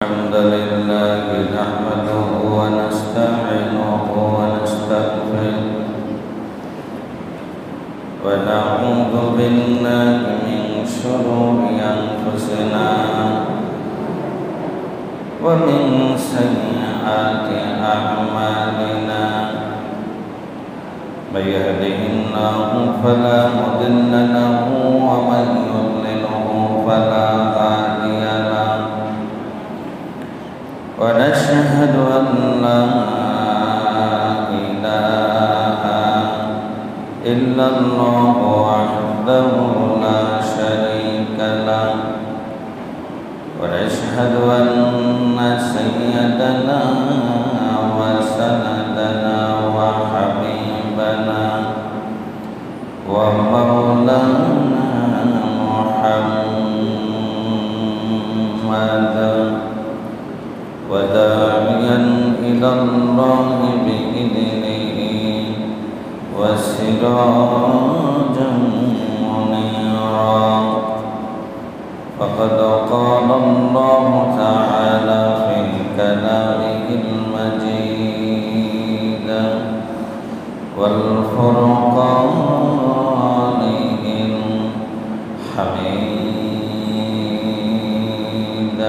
الحمد لله نحمده ونستعينه ونستغفره ونعوذ بالله من شرور أنفسنا ومن سيئات أعمالنا من يهده الله فلا مضل له ومن يضلله فلا هادي له ونشهد أن لا إله إلا الله وحده لا شريك له ونشهد أن سيدنا وسندنا وحبيبنا ومولانا محمدا وداعيا إلى الله بإذنه وسراجا منيرا فقد قال الله تعالى في كلامه المجيد والفرقان الحميد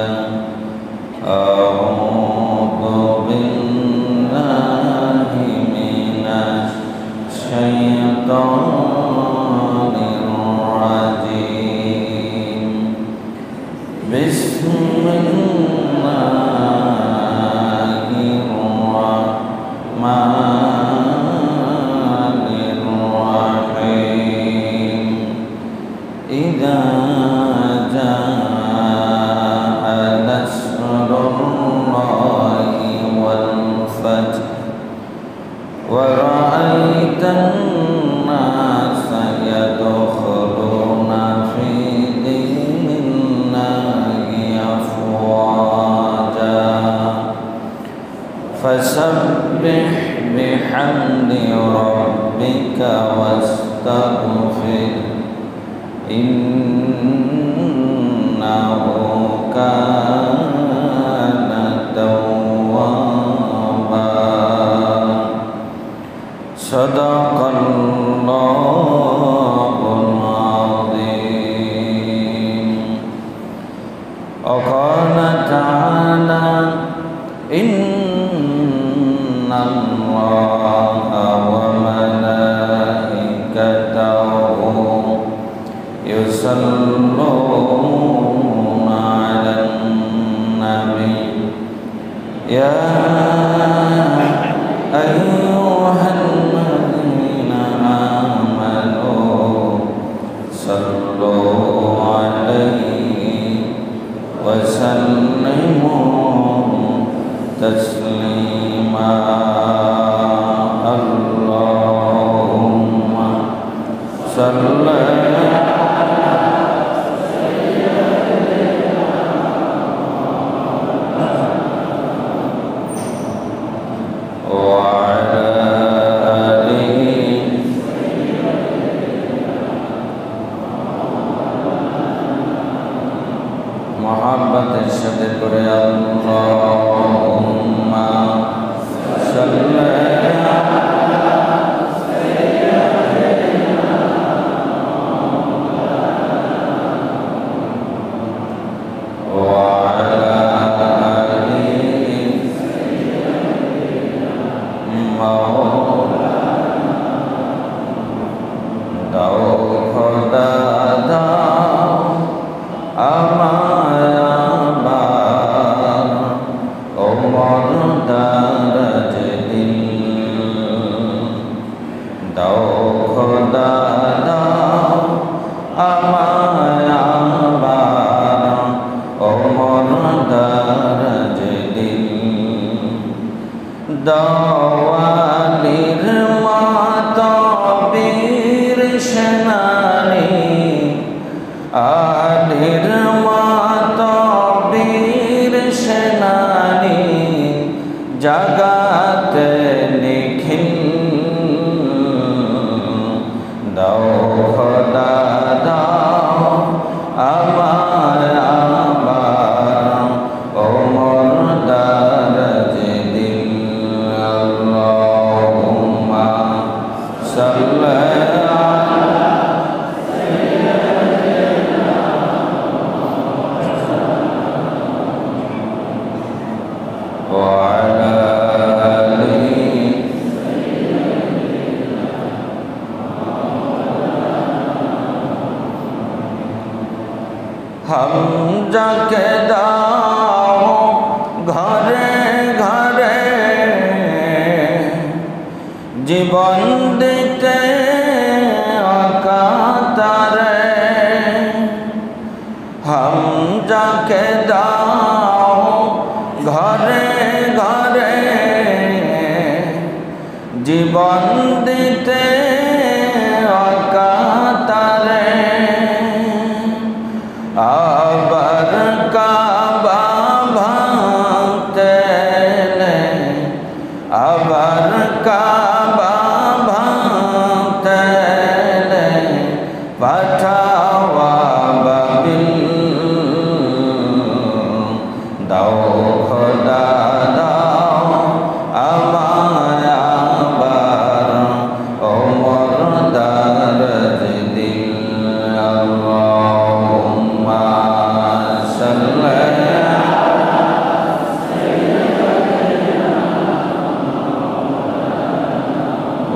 أعوذ بالله من الشيطان الرجيم بسم الله الرحمن الرحيم إذا جاء نصر الله والفتح ورأيت الناس يدخلون في دين الله أفواجا فسبح بحمد ربك واستغفر إنه كان توابا صدق الله العظيم وقال تعالى إن الله وملائكته يصلون على النبي يا أيها الذين آمنوا صلوا عليه وسلموا تسليما اللهم صل দাওয়ালির মাতাবীর সেনানি আলির মাতাবীর সেনানি জাগাতে নিখিল দাও খোদা দাও আমার আবার ও জীবন দিতে অকাতরে হামজাকে দাও ঘরে ঘরে জীবন দিতে অকাতরে আবার কাবা ভাঙতে আবার কাবা ভাঙতে পাঠাওয়া বাবিল দাও খোদা দাও আমায় আবার ওমর দারজ দিল আল্লাহুম্মা সাল্লি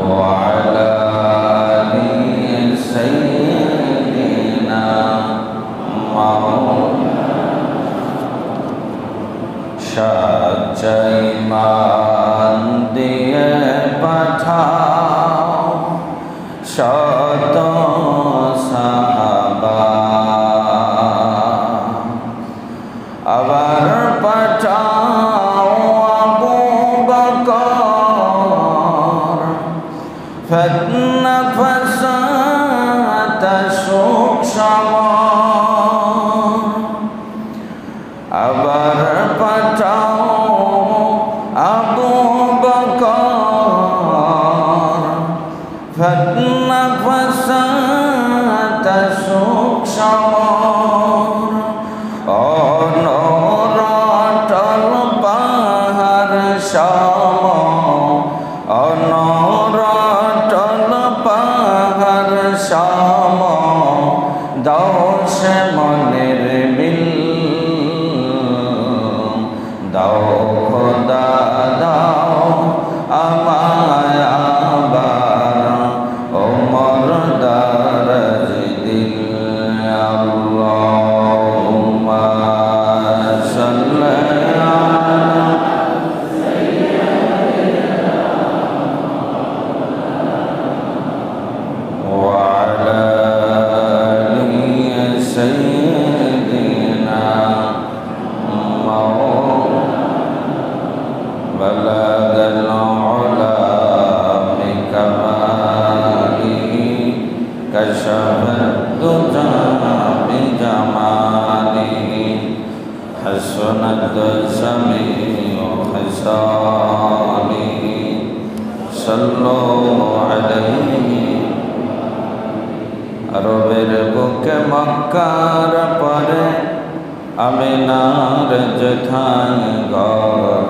وعلى آل سيدنا সচ্চাই মান দিয়ে পাঠাও শত সাহাবা আবার পাঠাও আবু বকর ফিতনা ফাসাদ সুখ সমর আবার পাঠাও আবু বকর ফিতনা ফাসাদ সুখ সমর অনরটল পাহাড় সম অনরটল পাহাড় সম দশ মনের মিল দাও খোদা দাও আমায় আবার ওমর দারজ দিল আল্লাহুম্মা সাল্লি وعلى آل سيدنا بلغ العلا بكماله كشف الدجى بجماله حسنت جميع خصاله صلوا عليه আরবের বুকে মক্কার পরে আমিনার যেথায় ঘর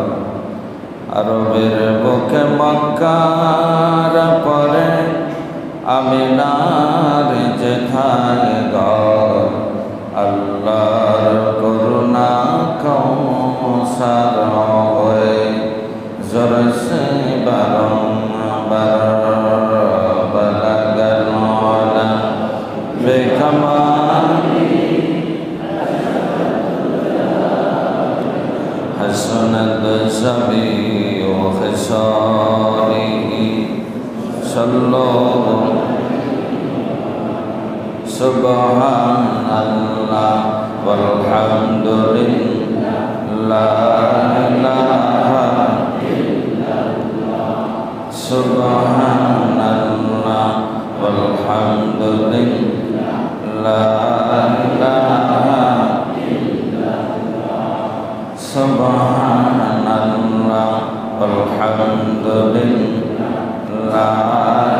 আরবের বুকে মক্কার পরে আমিনার যেথায় ঘর আল্লাহর করুণা কৌসার হয়ে জোরসে বারংবার বালাগাল আলা বেকামালি حسنت جميع خصاله صلوا سبحان الله والحمد لله لا إله إلا الله سبحان الله والحمد لله لا إله Subhanallah walhamdulillah la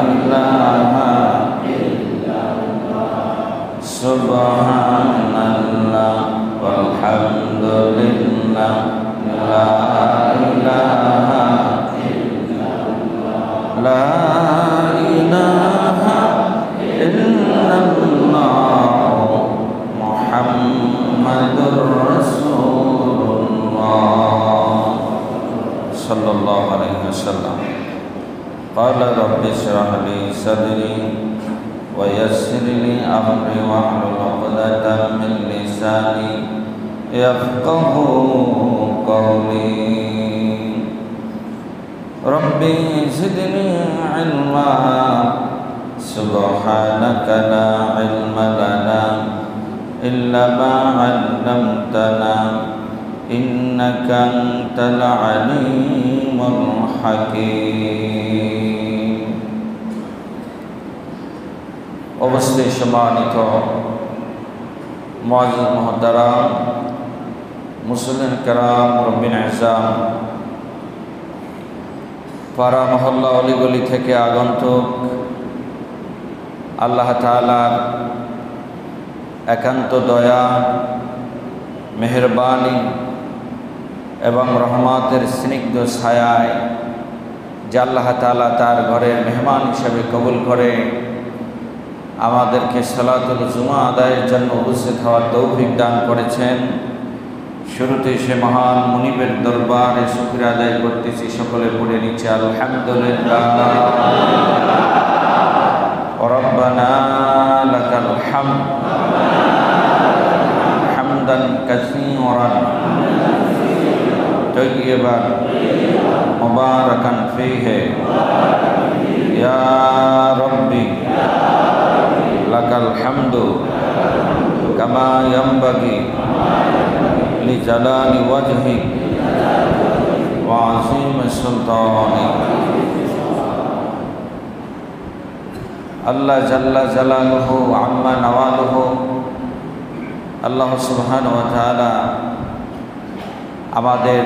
ilaha illallah Subhanallah walhamdulillah la ilaha illallah la ilaha illallah Muhammadur صلى الله عليه وسلم قال رب اشرح لي صدري ويسر لي أمري واحلل عقدة من لساني يفقهوا قولي رب ربي زدني علما سبحانك لا علم لنا إلا ما علمتنا إنك أنت العليم الحكيم অবশ্যই সম্মানিত মুআজ্জিজ মুহতারাম মুসলিম কেরাম মুরব্বিন আযম পাড়া মহল্লা অলিগলি থেকে আগন্তুক আল্লাহ তাআলার একান্ত দয়া মেহেরবানি এবং রহমতের স্নিগ্ধ ছায়ায় যে আল্লাহ তাআলা তার ঘরের মেহমান হিসেবে কবুল করে আমাদেরকে সালাতুল জুমা আদায়ের জন্য উপস্থিত হওয়ার তৌফিক দান করেছেন। শুরুতে সে মহান মুনিবের দরবারে শুকরিয়া আদায় করতেছি, সকলে পড়ে নিচ্ছে আলহামদুলিল্লাহ। রব্বানা লাকাল হামদ হামদান কাসীরান তাইয়্যিবান মুবারাকান ফীহি ইয়া রাব্বি লাকাল হামদু কামা ইয়ানবাগি লিজালালি ওয়াজহিক ওয়া আযীমি সুলতানিক। আল্লাহ জাল্লা জালালুহু আম্মা নওয়ালুহু, আল্লাহ সুবহানাহু ওয়া তাআলা আমাদের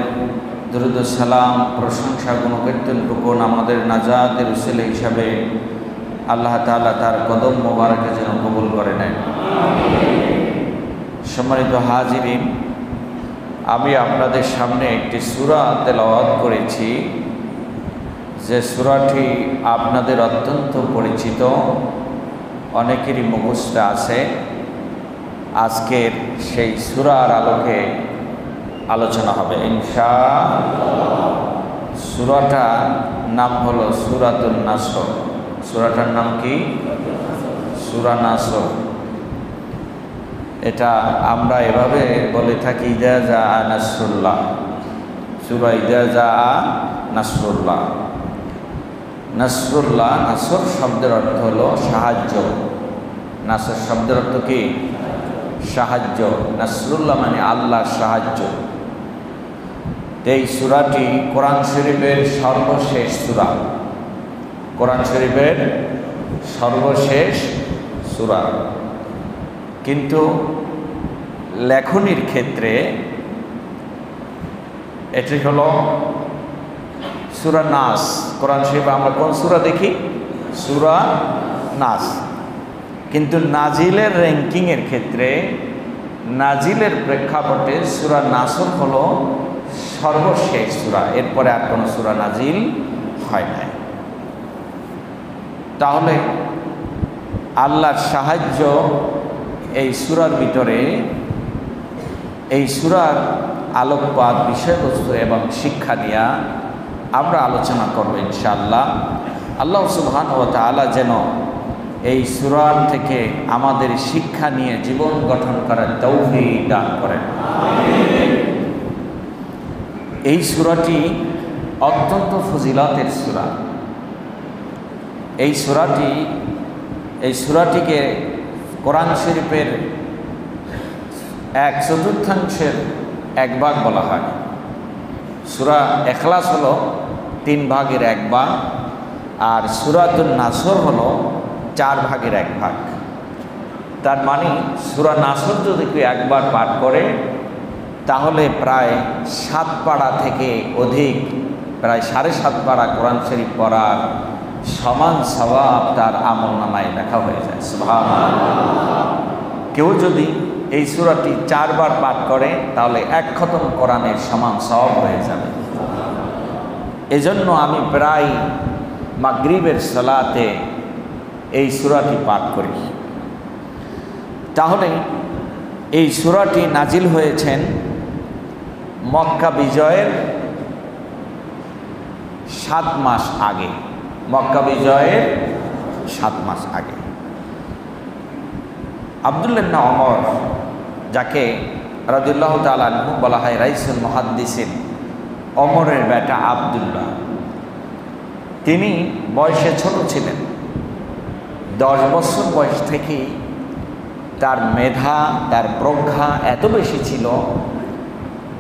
দরুদ সালাম প্রশংসা গুণকীর্তনটুকু আমাদের নাজাতের উসিলা হিসাবে আল্লাহ তাআলা তার কদম মোবারকে যেন কবুল করে নেন। সম্মানিত হাজিরিন, আমি আপনাদের সামনে একটি সূরা তেলাওয়াত করেছি, যে সূরাটি আপনাদের অত্যন্ত পরিচিত, অনেকেরই মুখস্থ আছে। আজকের সেই সূরার আলোকে আলোচনা হবে ইনশাআল্লাহ। সূরাটার নাম হলো সূরাতুন নাসর। সূরাটার নাম কি? সূরা নাসর। এটা আমরা এভাবে বলে থাকি ইযা জাআ নাসরুল্লাহ, সূরা ইযা জাআ নাসরুল্লাহ। নাসরুল্লাহ, নাসর শব্দের অর্থ হলো সাহায্য। নাসর শব্দের অর্থ কি? সাহায্য। নাসরুল্লাহ মানে আল্লাহর সাহায্য। এই সূরাটি কোরআন শরীফের সর্বশেষ সূরা। কোরআন শরীফের সর্বশেষ সূরা, কিন্তু লেখনির ক্ষেত্রে এটি হলো সূরা নাস। কোরআন শরীফে আমরা কোন সূরা দেখি? সূরা নাস। কিন্তু নাজিলের র্যাঙ্কিংয়ের ক্ষেত্রে, নাজিলের প্রেক্ষাপটে সূরা নাসর হলো সর্বশেষ সূরা। এরপরে আর কোনো সূরা নাজিল হয় নাই। তাহলে আল্লাহর সাহায্য এই সূরার ভিতরে, এই সূরার আলোকপাত, বিষয়বস্তু এবং শিক্ষা নিয়ে আমরা আলোচনা করব ইনশাআল্লাহ। আল্লাহ সুবহানাহু ওয়া তাআলা যেন এই সূরা থেকে আমাদের শিক্ষা নিয়ে জীবন গঠন করার তৌফিক দান করেন। এই সূরাটি অত্যন্ত ফজিলতের সূরা। এই সূরাটিকে কোরআন শরীফের 1/4 এক ভাগ বলা হয়। সূরা ইখলাস হলো 3 ভাগের 1 ভাগ, আর সূরাতুন নাসর হলো 4 ভাগের 1 ভাগ। তার মানে সূরা নাসর যদি কেউ একবার পাঠ করে তাহলে প্রায় 7 পারা থেকে অধিক, প্রায় 7.5 পারা কোরআন শরীফ পড়ার সমান সওয়াব তার আমলনামায় লেখা হয়ে যায়। সুবহানাল্লাহ। কেউ যদি এই সূরাটি 4 বার পাঠ করে তাহলে 1 খতম কোরআনের সমান সওয়াব হয়ে যাবে। এজন্য আমি প্রায় মাগরিবের সালাতে এই সূরাটি পাঠ করি। তাহলে এই সূরাটি নাজিল হয়েছেন মক্কা বিজয়ের 7 মাস আগে। মক্কা বিজয়ের 7 মাস আগে আব্দুল্লাহ ইবনে ওমর, যাকে রাদিয়াল্লাহু তাআলা আনহু বলা হয় রাইসুল মুহাদ্দিসিন, ওমরের বেটা আব্দুল্লাহ, তিনি বয়সে ছোট ছিলেন। 10 বছর বয়স থেকেই তার মেধা, তার প্রজ্ঞা এত বেশি ছিল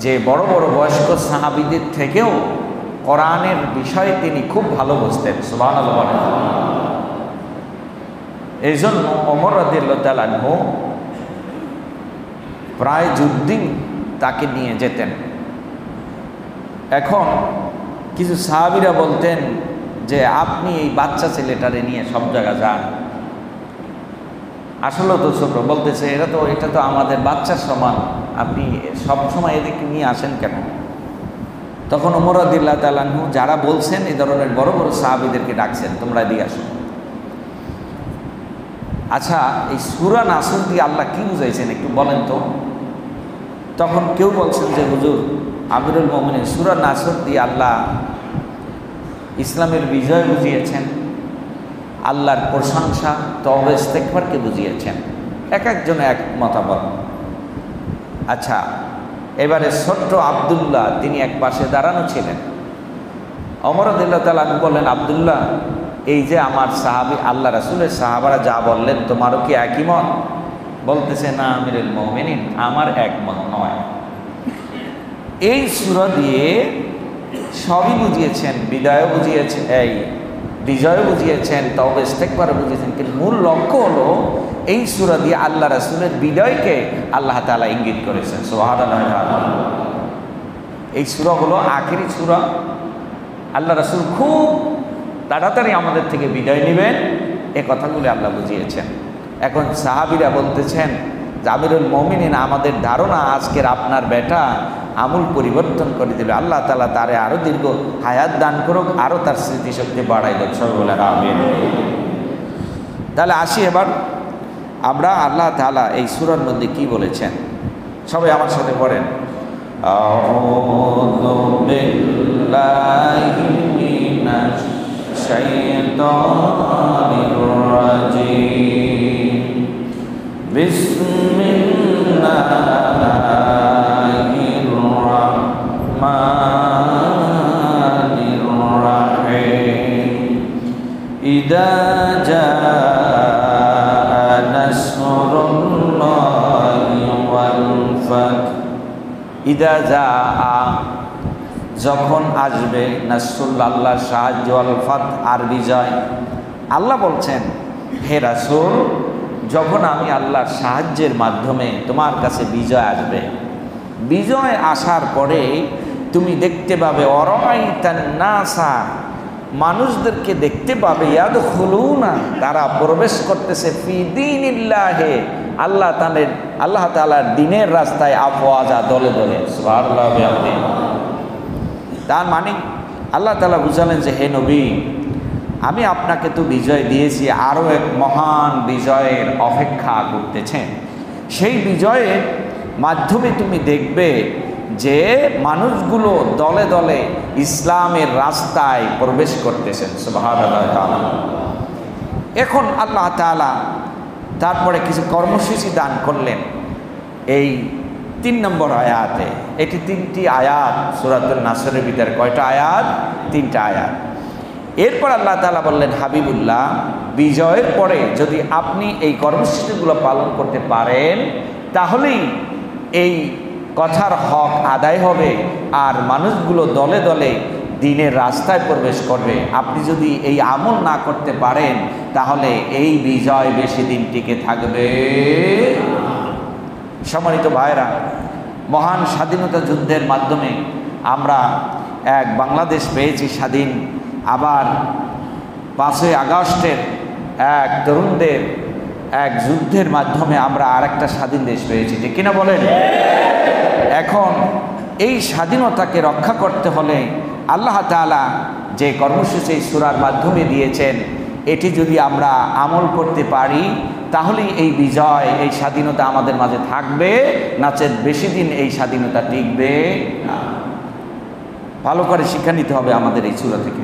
যে বড় বড় বয়স্ক সাহাবীদের থেকেও কোরআনের বিষয়ে তিনি খুব ভালো বুঝতেন। সুবহানাল্লাহ বলেন। এই জন্য ওমর রাদিয়াল্লাহু তাআলা আনহু প্রায় যুদ্ধদিন তাকে নিয়ে যেতেন। এখন কিছু সাহাবীরা বলতেন যে আপনি এই বাচ্চা ছেলেটারে নিয়ে সব জায়গা যান। আসলে তো ছোট, বলতেছে এটা তো আমাদের বাচ্চার সমান, আপনি সব সময় এদিকে নিয়ে আসেন কেন? তখন ওমর রাদিয়াল্লাহু তাআলা আনহু যারা বলছেন এই ধরনের বড় বড় সাহাবীদেরকে ডাকছেন, তোমরা দিয়ে আসো। আচ্ছা, এই সূরা নাসর দিয়ে আল্লাহ কি বুঝাইছেন একটু বলেন তো? তখন কেউ বলছেন যে হুজুর, আমিরুল মুমিনিন সূরা নাসর দিয়ে আল্লাহ ইসলামের বিজয় বুঝিয়েছেন, আল্লাহর প্রশংসা, তওবা ইস্তেগফারকে বুঝিয়েছেন। এক একজন এক মতামত। আচ্ছা, এবারে ছোট্ট আব্দুল্লাহ তিনি এক পাশে দাঁড়ানো ছিলেন। ওমর রাদিয়াল্লাহু তাআলা বললেন, আব্দুল্লাহ, এই যে আমার সাহাবী আল্লাহ রাসূলের সাহাবারা যা বললেন তোমারও কি একই মত? বলতেছে, না আমিরুল মুমিনিন, আমার একমত নয়। এই সূরা দিয়ে সবই বুঝিয়েছেন, বিজয়ও বুঝিয়েছেন, বিজয়ও বুঝিয়েছেন, তওবা ইস্তেগফারও বুঝিয়েছেন, কিন্তু মূল লক্ষ্য হলো এই সূরা দিয়ে আল্লাহ রাসূলের বিজয়কে আল্লাহ তাআলা ইঙ্গিত করেছেন। সুবহানাল্লাহ। এই সূরা হলো আখেরি সূরা। আল্লাহ রাসূল খুব তাড়াতাড়ি আমাদের থেকে বিদায় নেবেন, এ কথাগুলি আল্লাহ বুঝিয়েছেন। এখন সাহাবীরা বলতেছেন, আমিরুল মুমিনিন, আমাদের ধারণা আজকের আপনার বেটা আমূল পরিবর্তন করে দিল, আল্লাহ তাআলা তারে আরো দীর্ঘ হায়াত দান করুক, আরো তার স্মৃতিশক্তি বাড়াই দেখ। সবাই বলেন আমিন। তাহলে আসি এবার আমরা আল্লাহ তাআলা এই সূরার মধ্যে কি বলেছেন, সবাই আমার সাথে পড়েন। আউযু বিল্লাহি মিনাশ শাইতানির রাজীম। বিসমিল্লাহির রাহমানির রাহিম। ইযা জাআ নাসরুল্লাহি ওয়াল ফাth। ইযা জাআ, যখন আসবে, নাসরুল্লাহ আল্লাহর সাহায্য, ওয়াল ফাth আর বিজয়। আল্লাহ বলছেন, হে রাসূল, যখন আমি আল্লাহর সাহায্যের মাধ্যমে তোমার কাছে বিজয় আসবে, বিজয় আসার পরে তুমি দেখতে পাবে অরাইতান নাসা, মানুষদেরকে দেখতে পাবে, ইয়াদখুলুনা, তারা প্রবেশ করতেছে, ফি দীনিল্লাহি, আল্লাহ তাআলার দ্বীনের রাস্তায়, আফওয়াজা, দলে দলে। সুবহানাল্লাহ। তার মানে আল্লাহ তাআলা বুঝালেন যে হে নবী, আমি আপনাকে তো বিজয় দিয়েছি, আরও এক মহান বিজয়ের অপেক্ষা করতেছেন। সেই বিজয়ের মাধ্যমে তুমি দেখবে যে মানুষগুলো দলে দলে ইসলামের রাস্তায় প্রবেশ করতেছেন। সুবহানাল্লাহ। এখন আল্লাহ তাআলা তারপরে কিছু কর্মসূচি দান করলেন এই 3 নম্বর আয়াতে। এটি 3টি আয়াত সূরাতুন নাসরের ভিতরে। কয়টা আয়াত? 3টা আয়াত। এরপর আল্লাহ তাআলা বললেন, হাবিবুল্লাহ, বিজয়ের পরে যদি আপনি এই কর্মসূচিগুলো পালন করতে পারেন, তাহলেই এই কথার হক আদায় হবে আর মানুষগুলো দলে দলে দ্বীনের রাস্তায় প্রবেশ করবে। আপনি যদি এই আমল না করতে পারেন, তাহলে এই বিজয় বেশি দিন টিকে থাকবে। সম্মানিত ভাইরা, মহান স্বাধীনতা যুদ্ধের মাধ্যমে আমরা এক বাংলাদেশ পেয়েছি স্বাধীন। আবার 5ই আগস্টের এক তরুণদের এক যুদ্ধের মাধ্যমে আমরা আরেকটা স্বাধীন দেশ পেয়েছি, ঠিক কিনা বলেন? এখন এই স্বাধীনতাকে রক্ষা করতে হলে আল্লাহ তাআলা যে কর্মসূচি সূরার মাধ্যমে দিয়েছেন, এটি যদি আমরা আমল করতে পারি, তাহলেই এই বিজয়, এই স্বাধীনতা আমাদের মাঝে থাকবে, নচেৎ বেশি দিন এই স্বাধীনতা টিকবে না। ভালো করে শিক্ষা নিতে হবে আমাদের এই সূরা থেকে।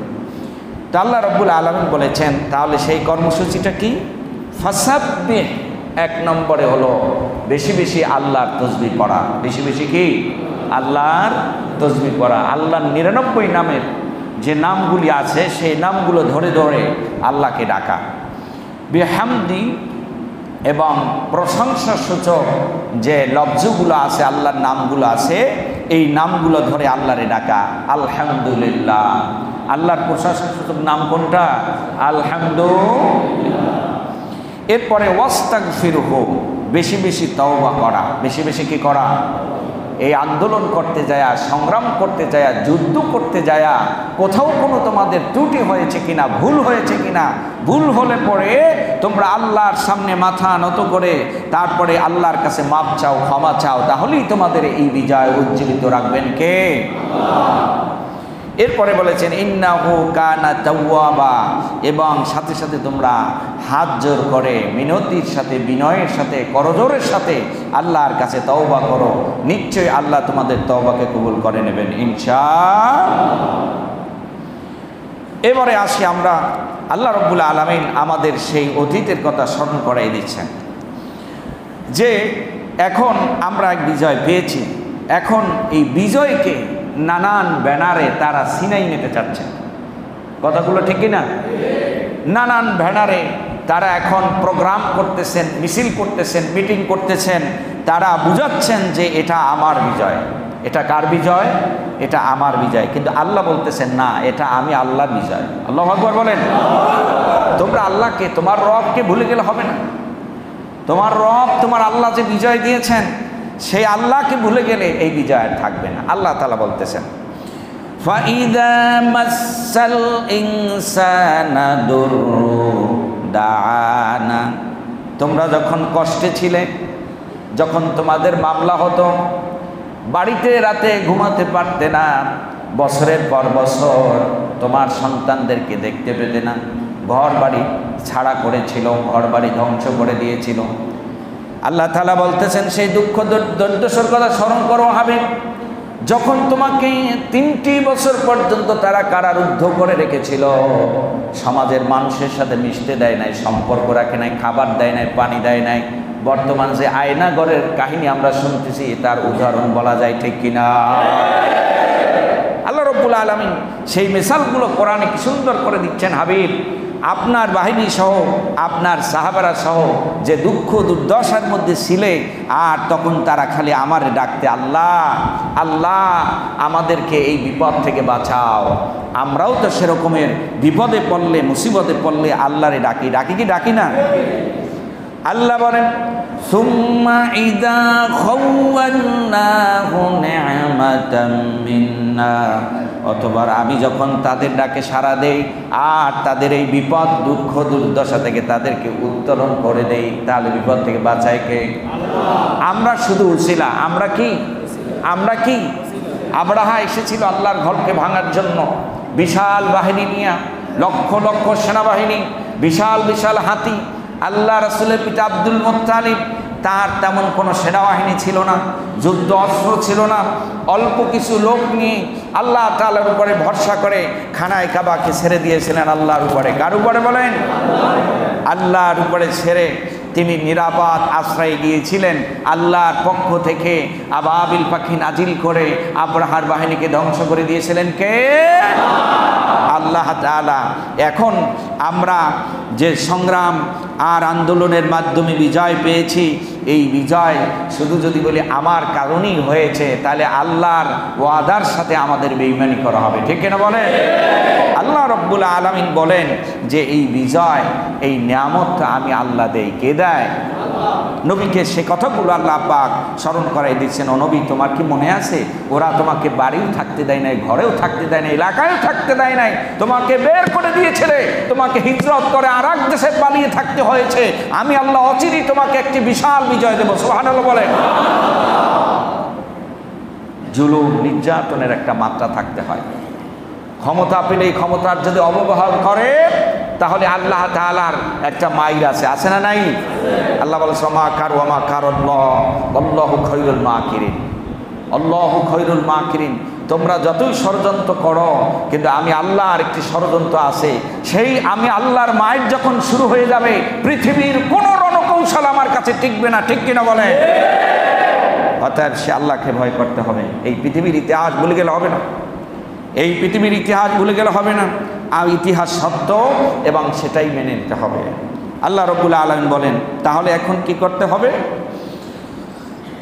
তো আল্লাহ রাব্বুল আলামিন বলেছেন, তাহলে সেই কর্মসূচিটা কি? ফাসাব্বিহ, 1 নম্বরে হলো বেশি বেশি আল্লাহর তাসবিহ পড়া। বেশি বেশি কি? আল্লাহর তাসবিহ পড়া। আল্লাহর 99 নামের যে নামগুলি আছে সেই নামগুলো ধরে ধরে আল্লাহকে ডাকা। বিহামদি এবং প্রশংসা সূচক যে লফজগুলো আছে, আল্লাহর নামগুলো আছে, এই নামগুলো ধরে আল্লাহরে ডাকা। আলহামদুলিল্লাহ, আল্লাহর প্রশংসা সূচক নাম কোনটা? আলহামদুলিল্লাহ। এরপরে ওয়াস্তাগফিরহু, বেশি বেশি তওবা করা। বেশি বেশি কি করা? এই আন্দোলন করতে যায়া, সংগ্রাম করতে যায়া, যুদ্ধ করতে যায়া কোথাও কোনো তোমাদের ত্রুটি হয়েছে কিনা, ভুল হয়েছে কিনা, ভুল হলে পরে তোমরা আল্লাহর সামনে মাথা নত করে তারপরে আল্লাহর কাছে মাপ চাও, ক্ষমা চাও, তাহলেই তোমাদের এই বিজয় উজ্জীবিত রাখবেন কে? এরপরে বলেছেন ইন্নাহু কানা তাওয়াবা, এবং সাথে সাথে তোমরা হাত জোর করে মিনতির সাথে, বিনয়ের সাথে, করজোরের সাথে আল্লাহর কাছে তওবা করো, নিশ্চয়ই আল্লাহ তোমাদের তওবাকে কবুল করে নেবেন ইনশাআল্লাহ। এবারে আসি আমরা, আল্লাহ রাব্বুল আলামিন আমাদের সেই অতীতের কথা স্মরণ করাই দিচ্ছেন যে এখন আমরা এক বিজয় পেয়েছি, এখন এই বিজয়কে নানান ব্যানারে তারা সিনাই নিতে চাচ্ছে। কথাগুলো ঠিক কিনা? নানান ব্যানারে তারা এখন প্রোগ্রাম করতেছেন, মিছিল করতেছেন, মিটিং করতেছেন, তারা বুঝাচ্ছেন যে এটা আমার বিজয়। এটা কার বিজয়? এটা আমার বিজয়। কিন্তু আল্লাহ বলতেছেন না, এটা আমি আল্লাহর বিজয়। আল্লাহু আকবার বলেন। তোমরা আল্লাহকে, তোমার রবকে ভুলে গেলে হবে না। তোমার রব, তোমার আল্লাহ যে বিজয় দিয়েছেন, সেই আল্লাহকে ভুলে গেলে এই বিজয় আর থাকবে না। আল্লাহ তাআলা বলতেছেন ফাইদা মাসাল ইনসানা দুররু দাআনা, তোমরা যখন কষ্টে ছিলে, যখন তোমাদের মামলা হতো, বাড়িতে রাতে ঘুমাতে পারতে না, বছরের পর বছর তোমার সন্তানদেরকে দেখতে পেতে না, ঘর বাড়ি ছাড়া করেছিল, ঘর বাড়ি ধ্বংস করে দিয়েছিল, আল্লাহ তাআলা বলতেছেন সেই দুঃখ দুর্দশার কথা স্মরণ করো হাবিব। যখন তোমাকে 3টি বছর পর্যন্ত তারা কারারুদ্ধ করে রেখেছিল, সমাজের মানুষের সাথে মিশতে দেয় নাই, সম্পর্ক রাখে নাই, খাবার দেয় নাই, পানি দেয় নাই। বর্তমান যে আয়নাগরের কাহিনী আমরা শুনতেছি, তার উদাহরণ বলা যায়, ঠিক কিনা? আল্লাহ রাব্বুল আলামিন সেই মিসালগুলো কোরআনে কি সুন্দর করে দিচ্ছেন হাবিব। আপনার বাহিনী সহ, আপনার সাহাবারা সহ যে দুঃখ দুর্দশার মধ্যে ছিলে, আর তখন তারা খালি আমার ডাকতে, আল্লাহ আল্লাহ আমাদেরকে এই বিপদ থেকে বাঁচাও। আমরাও তো সেরকমের বিপদে পড়লে, মুসিবতে পড়লে আল্লাহরে ডাকি, ডাকি কি ডাকি না? আল্লাহ বলেন সুম্মা ইযা খাওয়ালনাহু নি'মাতাম মিন্না, অথবা আমি যখন তাদের ডাকে সাড়া দেই আর তাদের এই বিপদ দুঃখ দুর্দশা থেকে তাদেরকে উত্তরণ করে দেই, তাহলে বিপদ থেকে বাঁচায় কে? আমরা শুধু উছিলা। আমরা কি? আমরা কি? আবরাহা এসেছিল আল্লাহর ঘরকে ভাঙার জন্য, বিশাল বাহিনী নিয়ে, লক্ষ লক্ষ সেনাবাহিনী, বিশাল বিশাল হাতি। আল্লাহ রাসূলের পিতা আব্দুল মুত্তালিব, তার তেমন কোনো সেনাবাহিনী ছিল না, যুদ্ধ অস্ত্র ছিল না, অল্প কিছু লোক নিয়ে আল্লাহ তাআলার উপরে ভরসা করে খানায় কাবাকে ছেড়ে দিয়েছিলেন আল্লাহর উপরে। কার উপরে বলেন? আল্লাহর উপরে ছেড়ে তিনি নিরাপদ আশ্রয়ে গিয়েছিলেন। আল্লাহর পক্ষ থেকে আবাবিল পাখি নাজিল করে আবরাহার বাহিনীকে ধ্বংস করে দিয়েছিলেন কে? আল্লাহ তাআলা। এখন আমরা যে সংগ্রাম আর আন্দোলনের মাধ্যমে বিজয় পেয়েছি, এই বিজয় শুধু যদি বলি আমার কারণেই হয়েছে, তাহলে আল্লাহর ওয়াদার সাথে আমাদের বেঈমানি করা হবে, ঠিক কিনা বলেন? আল্লাহ রাব্বুল আলামিন বলেন যে এই বিজয়, এই নিয়ামতটা আমি আল্লাহ দেই। কে দেয়? নবীকে সে কথাগুলো আল্লাহ পাক স্মরণ করাই দিচ্ছেন। ও নবী, তোমার কি মনে আছে ওরা তোমাকে বাড়িও থাকতে দেয় নাই, ঘরেও থাকতে দেয় নাই, এলাকায়ও থাকতে দেয় নাই, তোমাকে বের করে দিয়েছিলে, তোমাকে হিজরত করে আর এক দেশে পালিয়ে থাকতে হয়েছে। আমি আল্লাহ অচিরেই তোমাকে একটি বিশাল বিজয় দেব। সুবহানাল্লাহ বলেন। জুলুম নির্যাতনের একটা মাত্রা থাকতে হয়। ক্ষমতা পেলে এই ক্ষমতার যদি অপব্যবহার করে, তাহলে আল্লাহ তাআলার একটা মাইর আছে, আছে না নাই? আল্লাহ বলে মা কার ওয়া মা কারাল্লাহ আল্লাহু খায়রুল মাকিরিন, আল্লাহু খায়রুল মাকিরিন। তোমরা যতই ষড়যন্ত্র করো, কিন্তু আমি আল্লাহর একটি ষড়যন্ত্র আছে। সেই আমি আল্লাহর মাইর যখন শুরু হয়ে যাবে, পৃথিবীর কোনো রণকৌশল আমার কাছে টিকবে না, ঠিক কিনা বলে? অতএব সে আল্লাহকে ভয় করতে হবে। এই পৃথিবীর ইতিহাস ভুলে গেলে হবে না। এই পৃথিবীর ইতিহাস ভুলে গেলে হবে না, আর ইতিহাস সত্য এবং সেটাই মেনে নিতে হবে। আল্লাহ রাব্বুল আলামিন বলেন তাহলে এখন কি করতে হবে?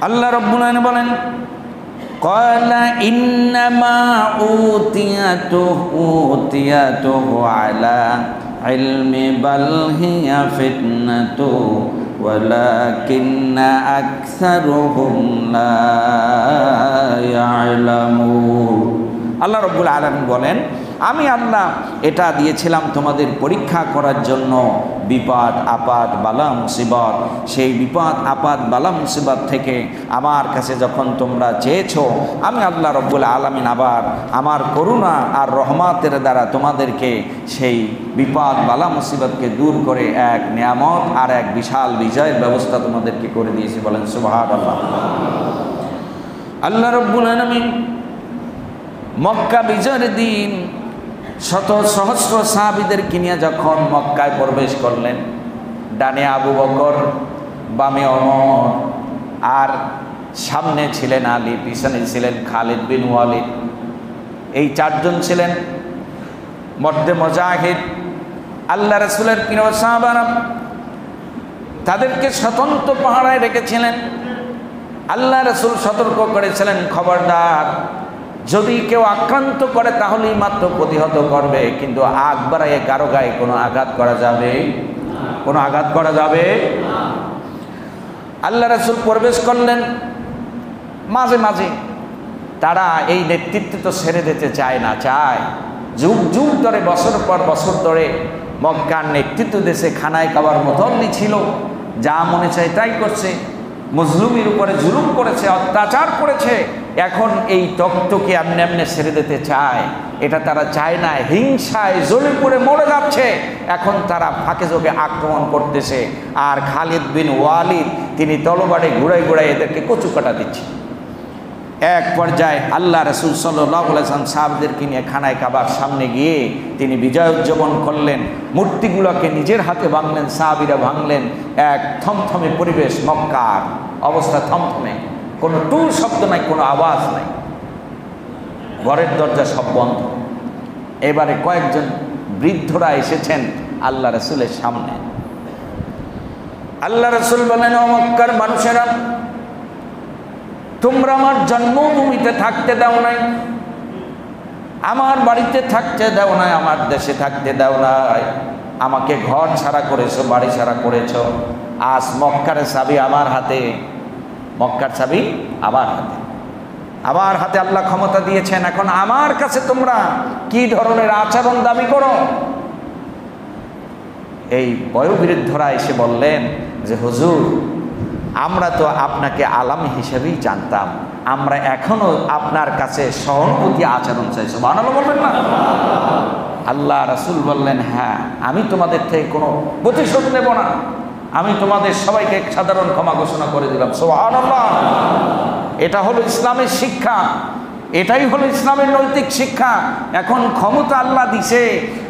আল্লাহ রাব্বুল আলামিন বলেন ক্বালা ইন্নামা উতিয়াতুহু আলা ইলমি বাল হিয়া ফিতনাতু ওয়ালাকিন্না আকসারুহুম লা ইয়ালামুন। আল্লাহ রাব্বুল আলামিন বলেন আমি আল্লাহ এটা দিয়েছিলাম তোমাদের পরীক্ষা করার জন্য, বিপদ আপদ বালা মুসিবত। সেই বিপদ আপদ বালা মুসিবত থেকে আমার কাছে যখন তোমরা চেয়েছো, আমি আল্লাহ রাব্বুল আলামিন আবার আমার করুণা আর রহমতের দ্বারা তোমাদেরকে সেই বিপদ বালা মুসিবতকে দূর করে এক নিয়ামত আর এক বিশাল বিজয়ের ব্যবস্থা তোমাদেরকে করে দিয়েছি। বলেন সুবহানাল্লাহ। আল্লাহ রাব্বুল আলামিন মক্কা বিজয়ের দিন শত সহস্র সাহাবীদেরকে নিয়ে যখন মক্কায় প্রবেশ করলেন, ডানে আবু বকর, বামে ওমর, আর সামনে ছিলেন আলী, পিছনে ছিলেন খালিদ বিন ওয়ালিদ। এই চারজন ছিলেন মর্দে মুজাহিদ, আল্লাহ রাসূলের প্রিয় সাহাবারা। তাদেরকে স্বতন্ত্র পাহারায় রেখেছিলেন। আল্লাহ রাসূল সতর্ক করেছিলেন, খবরদার, যদি কেউ আক্রান্ত করে তাহলেই মাত্র প্রতিহত করবে, কিন্তু আগ বাড়াইয়ে কারো গায়ে কোনো আঘাত করা যাবে, কোনো আঘাত করা যাবে। আল্লাহ রাসূল প্রবেশ করলেন। মাঝে মাঝে তারা এই নেতৃত্ব তো ছেড়ে দিতে চায় না, চায় যুগ যুগ ধরে, বছর পর বছর ধরে মক্কার নেতৃত্ব দেশে খানায় খাবার মতনই ছিল, যা মনে চায় তাই করছে, মজলুমের উপরে জুলুম করেছে, অত্যাচার করেছে। এখন এই তক্তকে এমনি এমনি ছেড়ে দিতে চায়, এটা তারা চায় না। হিংসায় জ্বলে পড়ে মরে যাচ্ছে। এখন তারা ফাঁকে যোগে আক্রমণ করতেছে, আর খালিদ বিন ওয়ালিদ তিনি তলবারে ঘুরাই ঘুরাই এদেরকে কচু কাটা দিচ্ছে। এক পর্যায়ে আল্লাহ রাসূল সাল্লাল্লাহু আলাইহি ওয়াসাল্লাম সাহাবীদেরকে নিয়ে খানায় কাবার সামনে গিয়ে তিনি বিজয় উদযাপন করলেন। মূর্তিগুলোকে নিজের হাতে ভাঙলেন, সাহাবীরা ভাঙলেন। এক থমথমে পরিবেশ, মক্কার অবস্থা থমথমে, কোনো টুল শব্দ নাই, কোনো আওয়াজ নাই, ঘরের দরজা সব বন্ধ। এবারে কয়েকজন বৃদ্ধরা এসেছেন আল্লাহ রাসূলের সামনে। আল্লাহ রাসূল বলেন, ও মক্কার মানুষেরা, তোমরা আমার জন্মভূমিতে থাকতে দাও নাই, আমার বাড়িতে থাকতে দাও নাই, আমার দেশে থাকতে দাও নাই, আমাকে ঘর ছাড়া করেছো, বাড়ি ছাড়া করেছো। আজ মক্কার চাবি আমার হাতে, মক্কার চাবি আমার হাতে, আমার হাতে আল্লাহ ক্ষমতা দিয়েছেন। এখন আমার কাছে তোমরা কি ধরনের আচরণ দাবি করো? এই বয়োবৃদ্ধরা এসে বললেন যে হুজুর, আমরা তো আপনাকে আলাম হিসেবেই জানতাম, আমরা এখনো আপনার কাছে সহানুভূতি আচরণ চাই। সুবহানাল্লাহ বলবেন না? আল্লাহ রাসূল বললেন, হ্যাঁ, আমি তোমাদের থেকে কোনো প্রতিশোধ নেব না, আমি তোমাদের সবাইকে সাধারণ ক্ষমা ঘোষণা করে দিলাম। সুবহানাল্লাহ। এটা হলো ইসলামের শিক্ষা, এটাই হলো ইসলামের নৈতিক শিক্ষা। এখন ক্ষমতা আল্লাহ দিছে,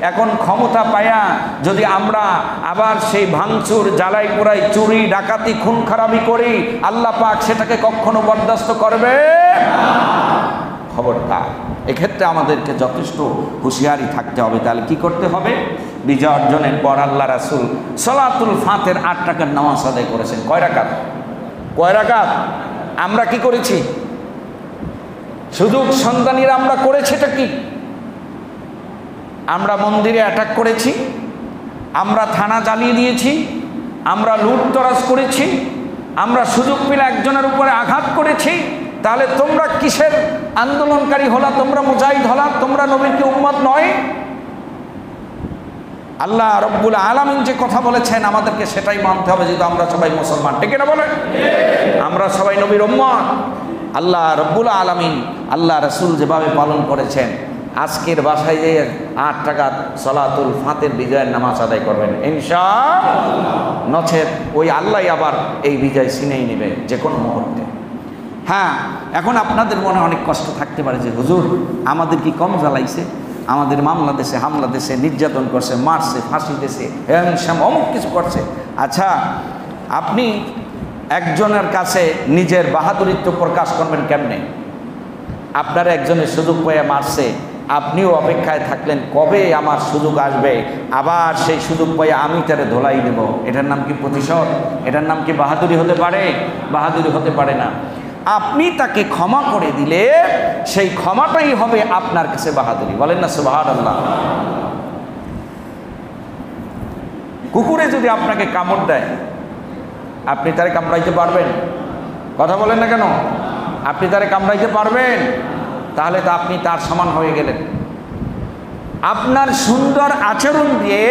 এখন ক্ষমতা পায়া যদি আমরা আবার সেই ভাঙচুর, জ্বালাই পোড়াই, চুরি ডাকাতি, খুন খারাপি করি, আল্লাহ পাক সেটাকে কখনো বরদাস্ত করবে? খবরদার। এক্ষেত্রে আমাদেরকে যথেষ্ট হুঁশিয়ারি থাকতে হবে। তাহলে কি করতে হবে? বিজয় অর্জনের পর আল্লাহ রাসূল সালাতুল ফাতের 8 রাকাত নামাজ আদায় করেছেন। কয় রাকাত? কয় রাকাত? আমরা কি করেছি? সুযোগ সন্ধানীরা আমরা করেছেটা কি? আমরা মন্দিরে অ্যাটাক করেছি, আমরা থানা জ্বালিয়ে দিয়েছি, আমরা লুটতরাজ করেছি, আমরা সুযোগ পেলে একজনের উপরে আঘাত করেছি। তাহলে তোমরা কিসের আন্দোলনকারী হলা? তোমরা মুজাহিদ হলা? তোমরা নবীর কি উম্মত নয়? আল্লাহ রব্বুল আলামিন যে কথা বলেছেন আমাদেরকে সেটাই মানতে হবে, যেহেতু আমরা সবাই মুসলমান। ঠিক না বলেন? আমরা সবাই নবীর উম্মত। আল্লাহ রব্বুল আলামিন, আল্লাহ রাসূল যেভাবে পালন করেছেন, আজকের বাসায় যে 8 রাকাত সালাতুল ফাতের বিজয়ের নামাজ আদায় করবেন ইনশাআল্লাহ। নচেত ওই আল্লাহ আবার এই বিজয় ছিনিয়ে নেবে যে কোনো মুহূর্তে। হ্যাঁ, এখন আপনাদের মনে অনেক কষ্ট থাকতে পারে যে হুজুর, আমাদের কি কম জ্বালাইছে? আমাদের মামলা দেশে, হামলা দেশে, নির্যাতন করছে, মারছে, ফাঁসি দেশে, অমুক কিছু করছে। আচ্ছা, আপনি একজনের কাছে নিজের বাহাদুরিত্ব প্রকাশ করবেন কেমনে? আপনার একজনের সুযোগ পেয়ে মারছে, আপনিও অপেক্ষায় থাকলেন কবে আমার সুযোগ আসবে, আবার সেই সুযোগ পেয়ে আমি তারে ধোলাই দেব। এটার নাম কি প্রতিশোধ? এটার নাম কি বাহাদুরি হতে পারে? বাহাদুরি হতে পারে না। আপনি তাকে ক্ষমা করে দিলে সেই ক্ষমাটাই হবে আপনার কাছে বাহাদুরি। বলেন না সুবহানাল্লাহ। কুকুরে যদি আপনাকে কামড় দেয়, আপনি তারে কামড়াইতে পারবেন? কথা বলেন না কেন? আপনি তারে কামড়াইতে পারবেন? তাহলে তো আপনি তার সমান হয়ে গেলেন। আপনার সুন্দর আচরণ দিয়ে,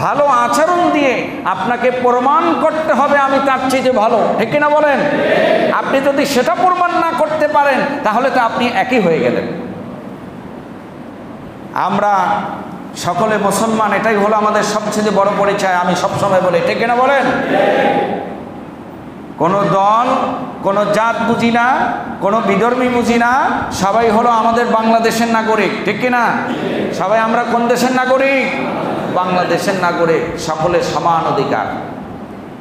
ভালো আচরণ দিয়ে আপনাকে প্রমাণ করতে হবে আমি তার চেয়ে ভালো, ঠিক কিনা বলেন? আপনি যদি সেটা প্রমাণ না করতে পারেন তাহলে তো আপনি একই হয়ে গেলেন। আমরা সকলে মুসলমান, এটাই হলো আমাদের সবচেয়ে বড় পরিচয়। আমি সবসময় বলি, ঠিক কিনা বলেন? কোনো দল, কোনো জাত বুঝি না, কোনো বিধর্মী বুঝি না, সবাই হলো আমাদের বাংলাদেশের নাগরিক, ঠিক কিনা? সবাই আমরা কোন দেশের নাগরিক? বাংলাদেশের নাগরিক। সকলের সমান অধিকার।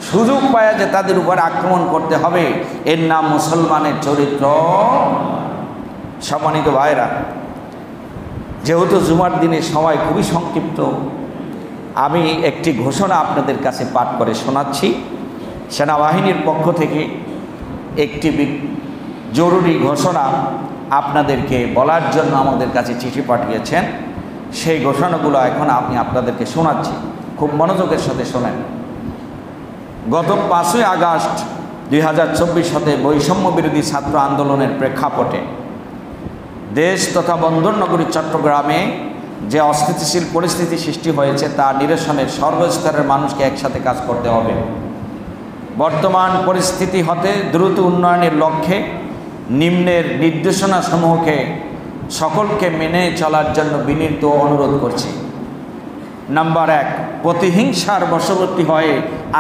সুযোগ পায় যে তাদের উপর আক্রমণ করতে হবে, এর নাম মুসলমানের চরিত্র। সম্মানিত ভাইরা, যেহেতু জুমার দিনের সময় খুবই সংক্ষিপ্ত, আমি একটি ঘোষণা আপনাদের কাছে পাঠ করে শোনাচ্ছি। সেনাবাহিনীর পক্ষ থেকে একটি জরুরি ঘোষণা আপনাদেরকে বলার জন্য আমাদের কাছে চিঠি পাঠিয়েছেন। সেই ঘোষণাগুলো এখন আমি আপনাদেরকে শোনাচ্ছি, খুব মনোযোগের সাথে শোনেন। গত 5ই আগস্ট 2024 সালে বৈষম্য বিরোধী ছাত্র আন্দোলনের প্রেক্ষাপটে দেশ তথা বন্দরনগরী চট্টগ্রামে যে অস্থিতিশীল পরিস্থিতি সৃষ্টি হয়েছে তা নিরসনের সর্বস্তরের মানুষকে একসাথে কাজ করতে হবে। বর্তমান পরিস্থিতি হতে দ্রুত উন্নয়নের লক্ষ্যে নিম্নের নির্দেশনাসমূহকে সকলকে মেনে চলার জন্য বিনীত অনুরোধ করছি। নাম্বার 1, প্রতিহিংসার বশবর্তী হয়ে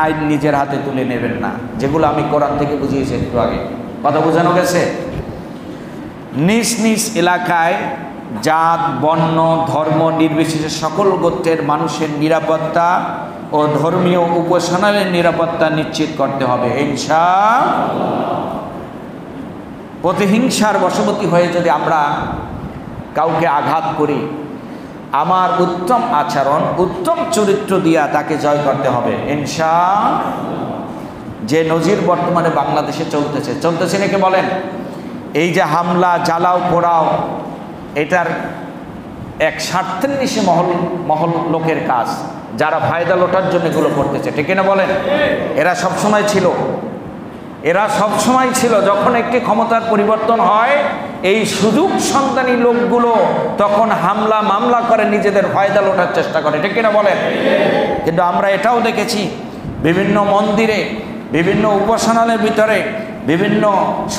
আইন নিজের হাতে তুলে নেবেন না, যেগুলো আমি কোরআন থেকে বুঝিয়েছি একটু আগে। কথা বোঝানো গেছে? নিজ নিজ এলাকায় জাত, বর্ণ, ধর্ম নির্বিশেষে সকল গোত্রের মানুষের নিরাপত্তা ও ধর্মীয় উপাসনার নিরাপত্তা নিশ্চিত করতে হবে ইনশাআল্লাহ। প্রতিহিংসার বশবর্তী হয়ে যদি আমরা কাউকে আঘাত করি, আমার উত্তম আচরণ, উত্তম চরিত্র দিয়া তাকে জয় করতে হবে ইনশাআল্লাহ। যে নজির বর্তমানে বাংলাদেশে চলতেছে নাকি বলেন? এই যে হামলা, জ্বালাও পোড়াও, এটার এক স্বার্থান্বেষী মহল লোকের কাজ, যারা ফায়দা লোটার জন্য এগুলো করতেছে, ঠিক না বলেন? এরা সবসময় ছিল। যখন একটি ক্ষমতার পরিবর্তন হয়, এই সুযোগ সন্ধানী লোকগুলো তখন হামলা মামলা করে নিজেদের ফায়দা লোটার চেষ্টা করে, ঠিক না বলেন? কিন্তু আমরা এটাও দেখেছি, বিভিন্ন মন্দিরে, বিভিন্ন উপাসনালয়ের ভিতরে, বিভিন্ন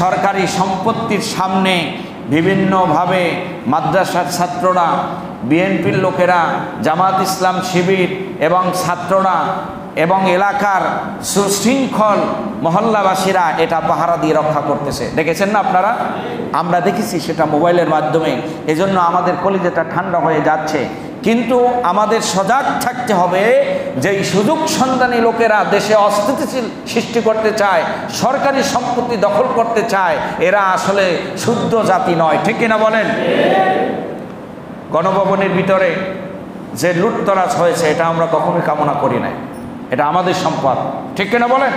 সরকারি সম্পত্তির সামনে বিভিন্নভাবে মাদ্রাসার ছাত্ররা, বিএনপির লোকেরা, জামাত ইসলাম শিবির এবং ছাত্ররা এবং এলাকার সুশৃঙ্খল মহল্লাবাসীরা এটা পাহারা দিয়ে রক্ষা করতেছে। দেখেছেন না আপনারা? আমরা দেখেছি সেটা মোবাইলের মাধ্যমে। এজন্য আমাদের কলিজাটা ঠান্ডা হয়ে যাচ্ছে। কিন্তু আমাদের সজাগ থাকতে হবে, যে এই সুযোগ সন্ধানী লোকেরা দেশে অস্থিতিশীল সৃষ্টি করতে চায়, সরকারি সম্পত্তি দখল করতে চায়, এরা আসলে শুদ্ধ জাতি নয়, ঠিক কিনা বলেন? গণভবনের ভিতরে যে লুটতরাজ হয়েছে, এটা আমরা কখনোই কামনা করি নাই। এটা আমাদের সম্পদ, ঠিক কিনা বলেন?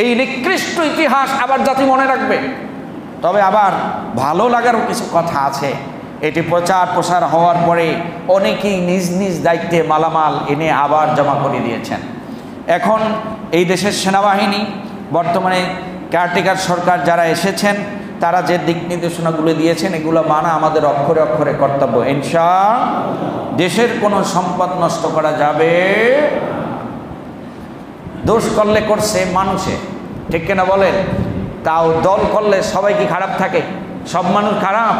এই নিকৃষ্ট ইতিহাস আবার জাতি মনে রাখবে। তবে আবার ভালো লাগারও কিছু কথা আছে। এটি প্রচার প্রসার হওয়ার পরে অনেকেই নিজ নিজ দায়িত্বে মালামাল এনে আবার জমা করে দিয়েছেন। এখন এই দেশের সেনাবাহিনী, বর্তমানে কেয়ারটেকার সরকার যারা এসেছেন, তারা যে দিক নির্দেশনাগুলো দিয়েছেন, এগুলো মানা আমাদের অক্ষরে অক্ষরে কর্তব্য ইনশাআল্লাহ। দেশের কোনো সম্পদ নষ্ট করা যাবে। দোষ করলে করছে মানুষে, ঠিক কিনা বলেন? তাও দল করলে সবাই কি খারাপ থাকে? সব মানুষ খারাপ?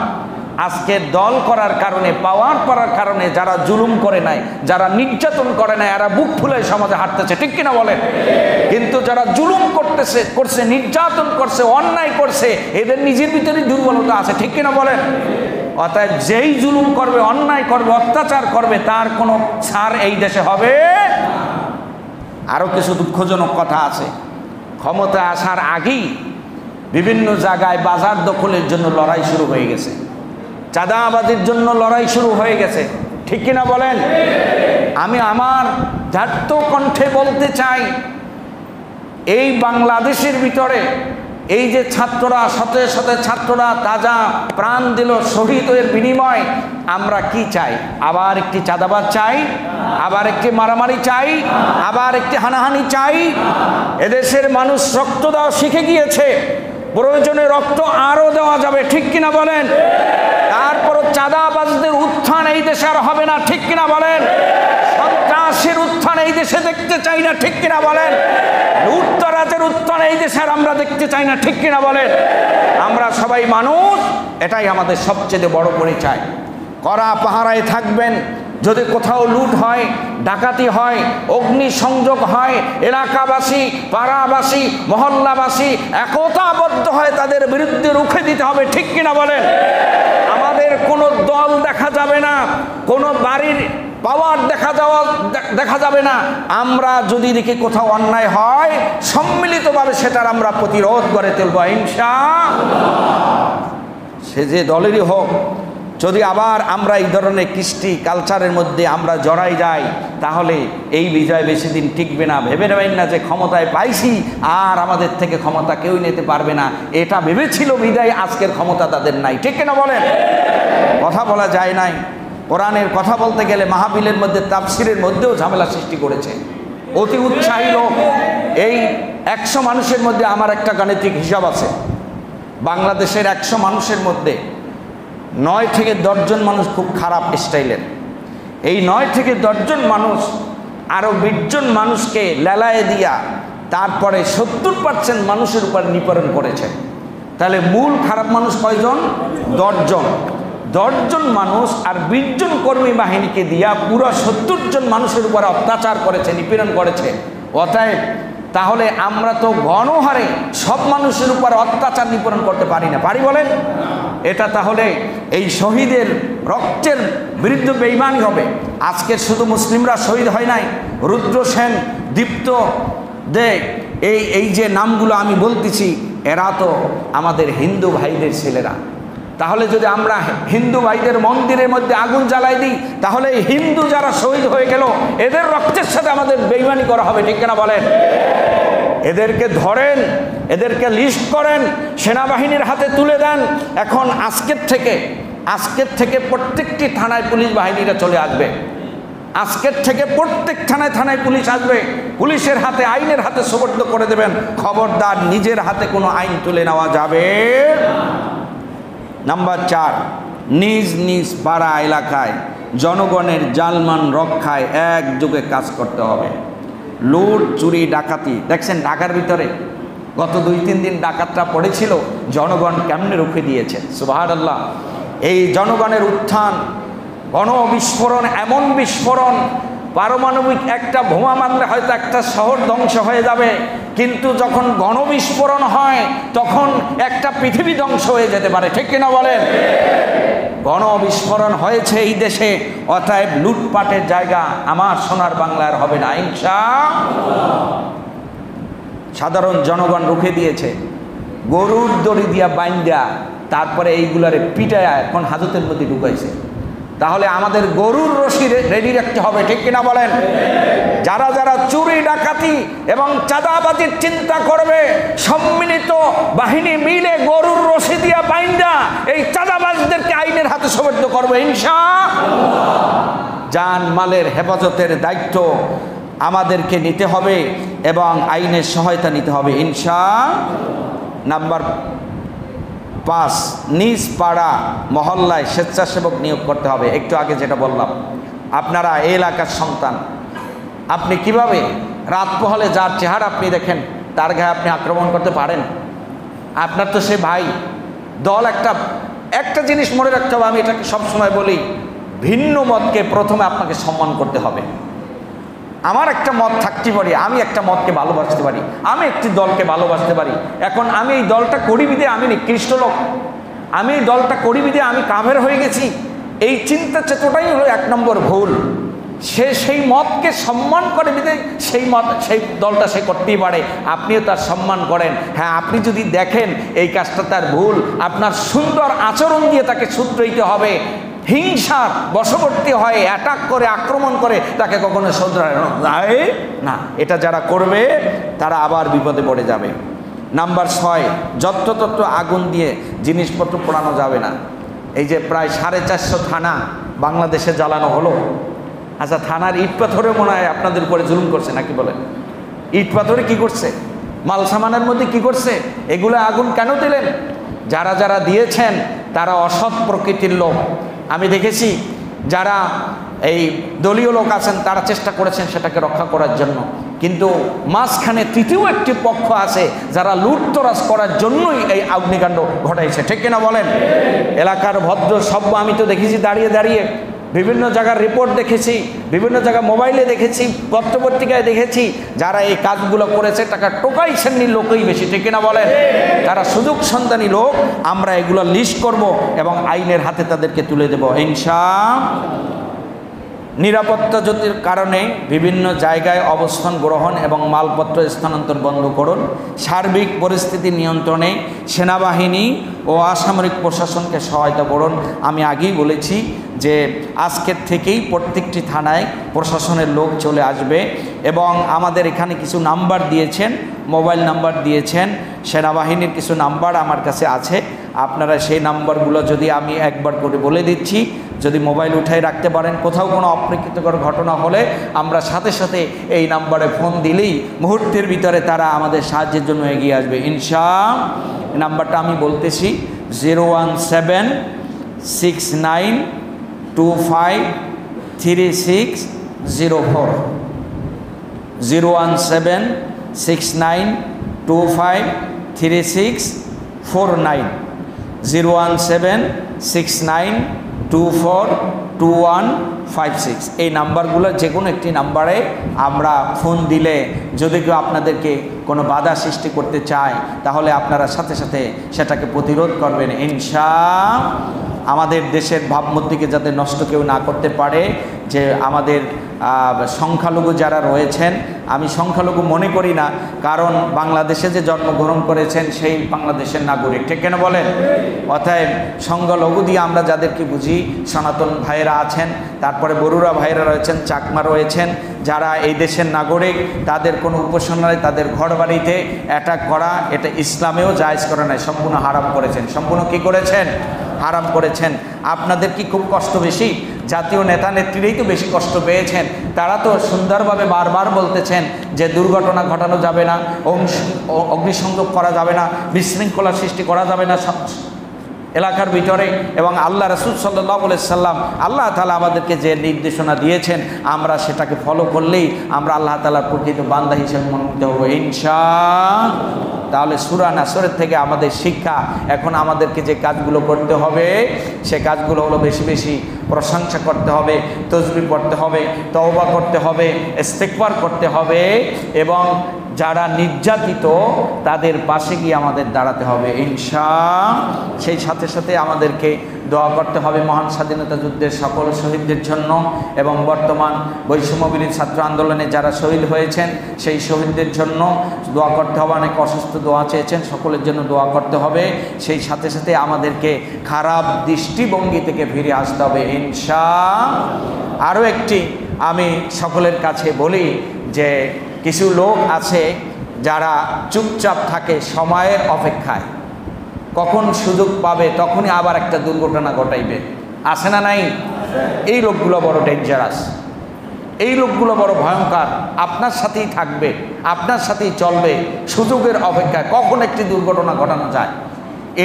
আজকে দল করার কারণে, পাওয়ার করার কারণে যারা জুলুম করে নাই, যারা নির্যাতন করে নাই, এরা বুক ফুলে সমাজে হাঁটতেছে, ঠিক কিনা বলেন? কিন্তু যারা জুলুম করছে, নির্যাতন করছে, অন্যায় করছে, এদের নিজের ভিতরে দুর্বলতা আছে, ঠিক কিনা বলেন? অতএব যেই জুলুম করবে, অন্যায় করবে, অত্যাচার করবে, তার কোনো ছাড় এই দেশে হবে। আরও কিছু দুঃখজনক কথা আছে। ক্ষমতা আসার আগেই বিভিন্ন জায়গায় বাজার দখলের জন্য লড়াই শুরু হয়ে গেছে। চাঁদাবাজির জন্য লড়াই শুরু হয়ে গেছে, ঠিক কিনা বলেন? আমি আমার ধার্ত কণ্ঠে বলতে চাই, এই বাংলাদেশের ভিতরে এই যে ছাত্ররা, শতে শতে ছাত্ররা তাজা প্রাণ দিল শহীদের বিনিময়, আমরা কি চাই? আবার একটি চাঁদাবাজ চাই? আবার একটি মারামারি চাই? আবার একটি হানাহানি চাই? এদেশের মানুষ রক্ত দেওয়া শিখে গিয়েছে, প্রয়োজনে রক্ত আরও দেওয়া যাবে, ঠিক কিনা বলেন? তারপরও চাঁদাবাজদের উত্থান এই দেশে আর হবে না, ঠিক কিনা বলেন? সন্ত্রাসের উত্থান এই দেশে দেখতে চাই না, ঠিক কিনা বলেন? লুটতরাজের উত্থান এই দেশে আর আমরা দেখতে চাই না, ঠিক কিনা বলেন? আমরা সবাই মানুষ, এটাই আমাদের সবচেয়ে বড় পরিচয়। কড়া পাহারায় থাকবেন, যদি কোথাও লুট হয়, ডাকাতি হয়, অগ্নিসংযোগ হয়, এলাকাবাসী, পাড়াবাসী, মহল্লাবাসী একতাবদ্ধ হয় তাদের বিরুদ্ধে রুখে দিতে হবে, ঠিক কিনা বলেন? আমাদের কোনো দল দেখা যাবে না, কোনো বাড়ির পাওয়ার দেখা যাবে না। আমরা যদি দেখি কোথাও অন্যায় হয়, সম্মিলিতভাবে সেটার আমরা প্রতিরোধ গড়ে তুলব ইনশাআল্লাহ। সে যে দলেরই হোক, যদি আবার আমরা এই ধরনের কৃষ্টি কালচারের মধ্যে আমরা জড়াই যাই, তাহলে এই বিজয় বেশি দিন টিকবে না। ভেবে নেবেন না যে ক্ষমতায় পাইছি আর আমাদের থেকে ক্ষমতা কেউ নিতে পারবে না, এটা ভেবেছিল বিদায় আজকের ক্ষমতা তাদের নাই, ঠিক কিনা বলেন? কথা বলা যায় নাই। কোরআনের কথা বলতে গেলে মাহফিলের মধ্যে, তাফসিরের মধ্যেও ঝামেলা সৃষ্টি করেছে। অতি উৎসাহী লোক। এই 100 মানুষের মধ্যে আমার একটা গাণিতিক হিসাব আছে, বাংলাদেশের 100 মানুষের মধ্যে 9 থেকে 10 জন মানুষ খুব খারাপ স্টাইলের। এই 9 থেকে 10 জন মানুষ আরও 20 জন মানুষকে লেলায় দিয়া তারপরে 70% মানুষের উপর নিপীড়ন করেছে। তাহলে মূল খারাপ মানুষ কয়জন? 10 জন। 10 জন মানুষ আর 20 জন কর্মী বাহিনীকে দিয়া পুরো 70 জন মানুষের উপর অত্যাচার করেছে, নিপীড়ন করেছে। অতএব তাহলে আমরা তো গণহারে সব মানুষের উপর অত্যাচার নিপীড়ন করতে পারি না, পারি বলেন? এটা তাহলে এই শহীদের রক্তের বিরুদ্ধে বেঈমানি হবে। আজকে শুধু মুসলিমরা শহীদ হয় নাই, রুদ্র সেন, দীপ্ত দে, এই যে নামগুলো আমি বলতেছি, এরা তো আমাদের হিন্দু ভাইদের ছেলেরা। তাহলে যদি আমরা হিন্দু ভাইদের মন্দিরের মধ্যে আগুন জ্বালাই দিই, তাহলে হিন্দু যারা শহীদ হয়ে গেল এদের রক্তের সাথে আমাদের বেঈমানি করা হবে, ঠিক কিনা বলেন? এদেরকে ধরেন, এদেরকে লিস্ট করেন, সেনাবাহিনীর হাতে তুলে দেন। এখন আজকের থেকে প্রত্যেকটি থানায় পুলিশ বাহিনীরা চলে আসবে। আজকের থেকে প্রত্যেক থানায় পুলিশ আসবে, পুলিশের হাতে, আইনের হাতে সুপর্দ করে দেবেন। খবরদার নিজের হাতে কোনো আইন তুলে নেওয়া যাবে। নাম্বার 4, নিজ নিজ পাড়া এলাকায় জনগণের জানমাল রক্ষায় একযোগে কাজ করতে হবে। লুট, চুরি, ডাকাতি, দেখছেন ঢাকার ভিতরে গত 2-3 দিন ডাকাতরা পড়েছিল, জনগণ কেমনে রুখে দিয়েছে, সুবহানাল্লাহ। এই জনগণের উত্থান, গণবিস্ফোরণ, এমন বিস্ফোরণ, পারমাণবিক একটা বোমা মারলে হয়তো একটা শহর ধ্বংস হয়ে যাবে, কিন্তু যখন গণবিস্ফোরণ হয় তখন একটা পৃথিবী ধ্বংস হয়ে যেতে পারে, ঠিক কিনা বলেন? গণবিস্ফোরণ হয়েছে এই দেশে, অতএব লুটপাটের জায়গা আমার সোনার বাংলার হবে না ইনশাআল্লাহ। সাধারণ জনগণ রুখে দিয়েছে, গরুর দড়ি দিয়া বাইন্দা তারপরে এইগুলারে পিটায় এখন হাজতের মধ্যে ঢুকাইছে। তাহলে আমাদের গরুর রশি রেডি রাখতে হবে, ঠিক কিনা বলেন? যারা যারা চুরি, ডাকাতি এবং চাঁদাবাজির চিন্তা করবে, সম্মিলিত বাহিনী মিলে গরুর রশি দিয়া বাইন্দা এই চাঁদাবাজদেরকে আইনের হাতে সোপর্দ করবে ইনশাআল্লাহ। জান মালের হেফাজতের দায়িত্ব আমাদেরকে নিতে হবে এবং আইনের সহায়তা নিতে হবে ইনশাআল্লাহ। নাম্বার 5, নিজ পাড়া মহল্লায় স্বেচ্ছাসেবক নিয়োগ করতে হবে। একটু আগে যেটা বললাম, আপনারা এই এলাকার সন্তান, আপনি কিভাবে রাত পোহালে যার চেহারা আপনি দেখেন তার গায়ে আপনি আক্রমণ করতে পারেন? আপনার তো সে ভাই। দল একটা জিনিস মনে রাখতে হবে, আমি এটাকে সবসময় বলি, ভিন্ন মতকে প্রথমে আপনাকে সম্মান করতে হবে। আমার একটা মত থাকতে পারি, আমি একটা মতকে ভালোবাসতে পারি, আমি একটি দলকে ভালোবাসতে পারি। এখন আমি এই দলটা করি বিদে আমি নিকৃষ্ট লোক, আমি এই দলটা করি বিদে আমি কাফের হয়ে গেছি, এই চিন্তা চেতনাই হলো 1 নম্বর ভুল। সে সেই মতকে সম্মান করে বিধায় সেই দলটা সে করতেই পারে, আপনিও তার সম্মান করেন। হ্যাঁ, আপনি যদি দেখেন এই কাজটা তার ভুল, আপনার সুন্দর আচরণ দিয়ে তাকে শুধরাইতে হবে। হিংসার বশবর্তী হয়, অ্যাটাক করে, আক্রমণ করে তাকে কখনো শুধরায় না। এটা যারা করবে তারা আবার বিপদে পড়ে যাবে। নাম্বার 6, যত্রতত্র আগুন দিয়ে জিনিসপত্র পোড়ানো যাবে না। এই যে প্রায় 450 থানা বাংলাদেশে জ্বালানো হলো। আচ্ছা, থানার ইট পাথরে মনে হয় আপনাদের উপরে জুলুম করছে নাকি বলেন? ইট পাথরে কি করছে? মাল সামানের মধ্যে কি করছে? এগুলো আগুন কেন দিলেন? যারা যারা দিয়েছেন তারা অসৎ প্রকৃতির লোক। আমি দেখেছি যারা এই দলীয় লোক আছেন তারা চেষ্টা করেছেন সেটাকে রক্ষা করার জন্য, কিন্তু মাঝখানে তৃতীয় একটি পক্ষ আছে যারা লুটতরাজ করার জন্যই এই অগ্নিকাণ্ড ঘটাইছে। ঠিক কিনা বলেন? এলাকার ভদ্র সভ্য আমি তো দেখেছি দাঁড়িয়ে দাঁড়িয়ে, বিভিন্ন জায়গার রিপোর্ট দেখেছি, বিভিন্ন জায়গায় মোবাইলে দেখেছি, পত্রপত্রিকায় দেখেছি, যারা এই কাজগুলো করেছে টাকা টোকাই শ্রেণীর লোকই বেশি। ঠিক কিনা বলেন? তারা সুযোগ সন্ধানী লোক। আমরা এগুলো লিস্ট করব এবং আইনের হাতে তাদেরকে তুলে দেব ইনশাআল্লাহ। নিরাপত্তা জ্যোতির কারণে বিভিন্ন জায়গায় অবস্থান গ্রহণ এবং মালপত্র স্থানান্তর বন্ধ করুন। সার্বিক পরিস্থিতি নিয়ন্ত্রণে সেনাবাহিনী ও অসামরিক প্রশাসনকে সহায়তা করুন। আমি আগেই বলেছি যে আজকের থেকেই প্রত্যেকটি থানায় প্রশাসনের লোক চলে আসবে এবং আমাদের এখানে কিছু নাম্বার দিয়েছেন, মোবাইল নাম্বার দিয়েছেন, সেনাবাহিনীর কিছু নাম্বার আমার কাছে আছে। আপনারা সেই নাম্বারগুলো যদি আমি একবার করে বলে দিচ্ছি, যদি মোবাইল উঠাই রাখতে পারেন, কোথাও কোনো অপ্রীতিকর ঘটনা হলে আমরা সাথে সাথে এই নাম্বারে ফোন দিলেই মুহূর্তের ভিতরে তারা আমাদের সাহায্যের জন্য এগিয়ে আসবে ইনশাআল্লাহ। নাম্বারটা আমি বলতেছি 01769253604, 01769253649, 01769242156। এই নাম্বারগুলো যে কোনো একটি নাম্বারে আমরা ফোন দিলে যদি কেউ আপনাদেরকে কোনো বাধা সৃষ্টি করতে চায় তাহলে আপনারা সাথে সাথে সেটাকে প্রতিরোধ করবেন ইনশাআল্লাহ। আমাদের দেশের ভাবমূর্তিকে যাতে নষ্ট কেউ না করতে পারে, যে আমাদের সংখ্যালঘু যারা রয়েছেন, আমি সংখ্যালঘু মনে করি না, কারণ বাংলাদেশে যে জন্মগ্রহণ করেছেন সেই বাংলাদেশের নাগরিক। ঠিক কেন বলেন? অতএব সংখ্যালঘু দিয়ে আমরা যাদেরকে বুঝি, সনাতন ভাইয়েরা আছেন, তারপরে বড়ুরা ভাইয়েরা রয়েছেন, চাকমা রয়েছেন, যারা এই দেশের নাগরিক, তাদের কোনো উপাসনায় তাদের ঘর বাড়িতে অ্যাটাক করা এটা ইসলামেও জায়েজ করে নাই, সম্পূর্ণ হারাম করেছেন। সম্পূর্ণ কি করেছেন? হারাম করেছেন। আপনাদের কি খুব কষ্ট বেশি? জাতীয় নেতা নেত্রীরাই তো বেশি কষ্ট পেয়েছেন। তারা তো সুন্দরভাবে বারবার বলতেছেন যে দুর্ঘটনা ঘটানো যাবে না, অগ্নিসংযোগ করা যাবে না, বিশৃঙ্খলা সৃষ্টি করা যাবে না এলাকার ভিতরে। এবং আল্লাহ রাসূল সাল্লাল্লাহু আলাইহি সাল্লাম, আল্লাহ তাআলা আমাদেরকে যে নির্দেশনা দিয়েছেন আমরা সেটাকে ফলো করলেই আমরা আল্লাহ তাআলার প্রকৃত বান্দা হিসেবে মনোনীত হব ইনশাআল্লাহ। তাহলে সূরা নাসরের থেকে আমাদের শিক্ষা, এখন আমাদেরকে যে কাজগুলো করতে হবে সে কাজগুলো হলো বেশি বেশি প্রশংসা করতে হবে, তাসবিহ পড়তে হবে, তওবা করতে হবে, ইস্তিগফার করতে হবে এবং যারা নির্যাতিত তাদের পাশে গিয়ে আমাদের দাঁড়াতে হবে ইনশাআল্লাহ। সেই সাথে সাথে আমাদেরকে দোয়া করতে হবে মহান স্বাধীনতা যুদ্ধের সকল শহীদদের জন্য এবং বর্তমান বৈষম্যবিরোধী ছাত্র আন্দোলনে যারা শহীদ হয়েছেন সেই শহীদদের জন্য দোয়া করতে হবে। অনেক অসুস্থ দোয়া চেয়েছেন, সকলের জন্য দোয়া করতে হবে। সেই সাথে সাথে আমাদেরকে খারাপ দৃষ্টিভঙ্গি থেকে ফিরে আসতে হবে ইনশাআল্লাহ। আরও একটি আমি সকলের কাছে বলি যে কিছু লোক আছে যারা চুপচাপ থাকে সময়ের অপেক্ষায়, কখন সুযোগ পাবে তখনই আবার একটা দুর্ঘটনা ঘটাইবে, আছে না নাই? এই লোকগুলো বড় ডেঞ্জারাস, এই লোকগুলো বড় ভয়ঙ্কর। আপনার সাথেই থাকবে, আপনার সাথেই চলবে, সুযোগের অপেক্ষায় কখন একটি দুর্ঘটনা ঘটানো যায়।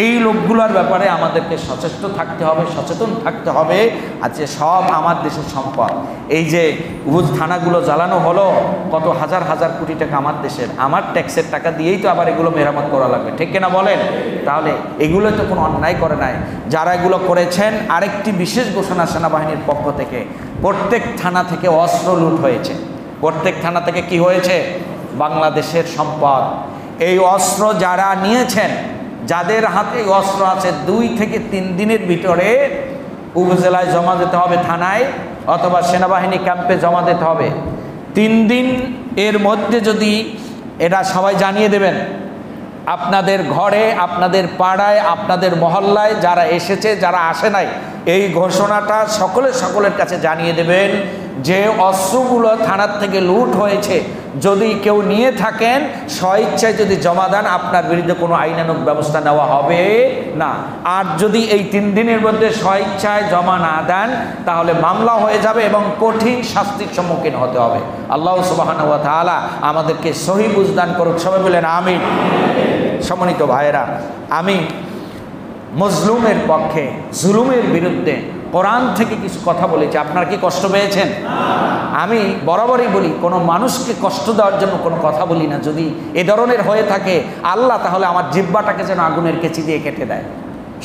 এই লোকগুলোর ব্যাপারে আমাদেরকে সচেষ্ট থাকতে হবে, সচেতন থাকতে হবে। আজকে সব আমার দেশের সম্পদ, এই যে উহুদ থানাগুলো জ্বালানো হলো, কত হাজার হাজার কোটি টাকা আমার দেশের, আমার ট্যাক্সের টাকা দিয়েই তো আবার এগুলো মেরামত করা লাগবে। ঠিক কিনা বলেন? তাহলে এগুলো তো কোনো অন্যায় করে নাই। যারা এগুলো করেছেন, আরেকটি বিশেষ ঘোষণা সেনাবাহিনীর পক্ষ থেকে, প্রত্যেক থানা থেকে অস্ত্র লুট হয়েছে। প্রত্যেক থানা থেকে কি হয়েছে? বাংলাদেশের সম্পদ। এই অস্ত্র যারা নিয়েছেন, যাদের হাতে অস্ত্র আছে, 2 থেকে 3 দিনের ভিতরে উপজেলায় জমা দিতে হবে থানায়, অথবা সেনাবাহিনী ক্যাম্পে জমা দিতে হবে। 3 দিন এর মধ্যে যদি এটা সবাই জানিয়ে দেবেন, আপনাদের ঘরে, আপনাদের পাড়ায়, আপনাদের মহল্লায় যারা এসেছে, যারা আসে নাই, এই ঘোষণাটা সকলের কাছে জানিয়ে দেবেন যে অস্ত্রগুলো থানার থেকে লুট হয়েছে, যদি কেউ নিয়ে থাকেন স্বইচ্ছায় যদি জমা দেন আপনার বিরুদ্ধে কোনো আইনানুগ ব্যবস্থা নেওয়া হবে না। আর যদি এই 3 দিনের মধ্যে স্বইচ্ছায় জমা না দেন তাহলে মামলা হয়ে যাবে এবং কঠিন শাস্তির সম্মুখীন হতে হবে। আল্লাহ সুবহানাহু ওয়া তাআলা আমাদেরকে সহি বুঝদান করুক, সবাই বলেন আমিন। সম্মানিত ভাইয়েরা, আমি মজলুমের পক্ষে, জুলুমের বিরুদ্ধে কোরআন থেকে কিছু কথা বলেছি। আপনারা কি কষ্ট পেয়েছেন? আমি বরাবরই বলি, কোনো মানুষকে কষ্ট দেওয়ার জন্য কোনো কথা বলি না। যদি এ ধরনের হয়ে থাকে আল্লাহ তাহলে আমার জিহ্বাটাকে যেন আগুনের কেচি দিয়ে কেটে দেয়।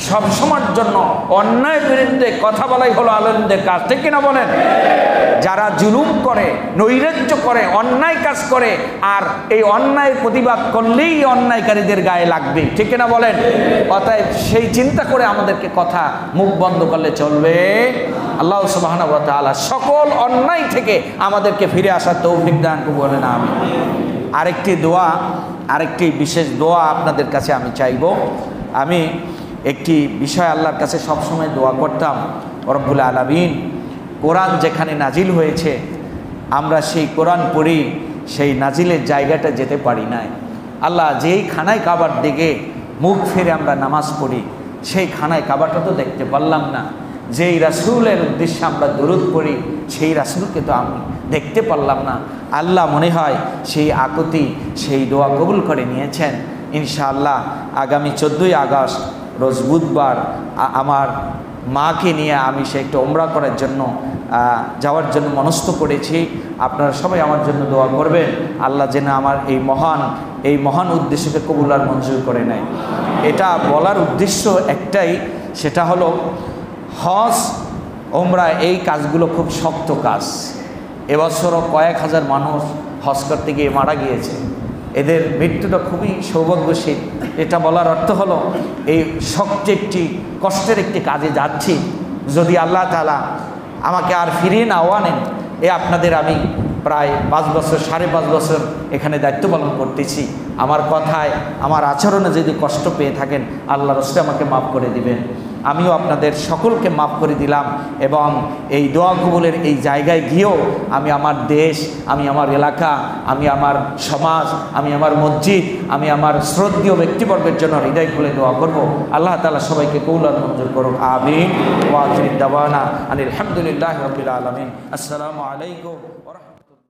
সবসময়ের জন্য অন্যায়ের বিরুদ্ধে কথা বলাই হলো আলেমদের কাজ, ঠিক কিনা বলেন? যারা জুলুম করে, নৈরাজ্য করে, অন্যায় কাজ করে, আর এই অন্যায়ের প্রতিবাদ করলেই অন্যায়কারীদের গায়ে লাগবে, ঠিক কিনা বলেন? অতএব সেই চিন্তা করে আমাদেরকে কথা মুখ বন্ধ করলে চলবে। আল্লাহ সুবহানাহু ওয়া তাআলা সকল অন্যায় থেকে আমাদেরকে ফিরে আসার তৌফিক দান করুন, আমিন। আরেকটি বিশেষ দোয়া আপনাদের কাছে আমি চাইব। আমি একটি বিষয় আল্লাহর কাছে সবসময় দোয়া করতাম, রব্বুল আলামিন কোরআন যেখানে নাজিল হয়েছে আমরা সেই কোরআন পড়ি, সেই নাজিলের জায়গাটা যেতে পারি নাই। আল্লাহ, যেই খানায় কাবার দিকে মুখ ফিরে আমরা নামাজ পড়ি সেই খানায় কাবাটা তো দেখতে পারলাম না। যেই রাসূলের উদ্দেশ্যে আমরা দরুদ পড়ি সেই রাসূলকে তো আমি দেখতে পারলাম না। আল্লাহ মনে হয় সেই আকুতি, সেই দোয়া কবুল করে নিয়েছেন। ইনশাআল্লাহ আগামী 14ই আগস্ট রোজ বুধবার আমার মাকে নিয়ে আমি সে একটু উমরা করার জন্য যাওয়ার জন্য মনস্থ করেছি। আপনারা সবাই আমার জন্য দোয়া করবেন, আল্লাহ যেন আমার এই মহান উদ্দেশ্যকে কবুল আর মঞ্জুর করে নেয়। এটা বলার উদ্দেশ্য একটাই, সেটা হলো হজ উমরা এই কাজগুলো খুব শক্ত কাজ। এবছরও কয়েক হাজার মানুষ হজ করতে গিয়ে মারা গিয়েছে। এদের মৃত্যুটা খুবই সৌভাগ্যশীল। এটা বলার অর্থ হলো এই শক্ত একটি কষ্টের একটি কাজে যাচ্ছি, যদি আল্লাহ তাআলা আমাকে আর ফিরিয়ে নাও আনেন। আপনাদের আমি প্রায় 5 বছর, 5.5 বছর এখানে দায়িত্ব পালন করতেছি। আমার কথায়, আমার আচরণে যদি কষ্ট পেয়ে থাকেন আল্লাহ রাসূল আমাকে মাফ করে দিবেন। আমিও আপনাদের সকলকে মাফ করে দিলাম এবং এই দোয়া কবুলের এই জায়গায় গিয়েও আমি আমার দেশ, আমি আমার এলাকা, আমি আমার সমাজ, আমি আমার মসজিদ, আমি আমার শ্রদ্ধেয় ব্যক্তিবর্গের জন্য হৃদয় খুলে দোয়া করব। আল্লাহ তাআলা সবাইকে কবুল আর মঞ্জুর করুন, আমিন। ওয়া আখিরু দাওয়ানা আনিল হামদুলিল্লাহি রাব্বিল আলামিন। আসসালামু আলাইকুম ওয়া রাহমাতুল্লাহ।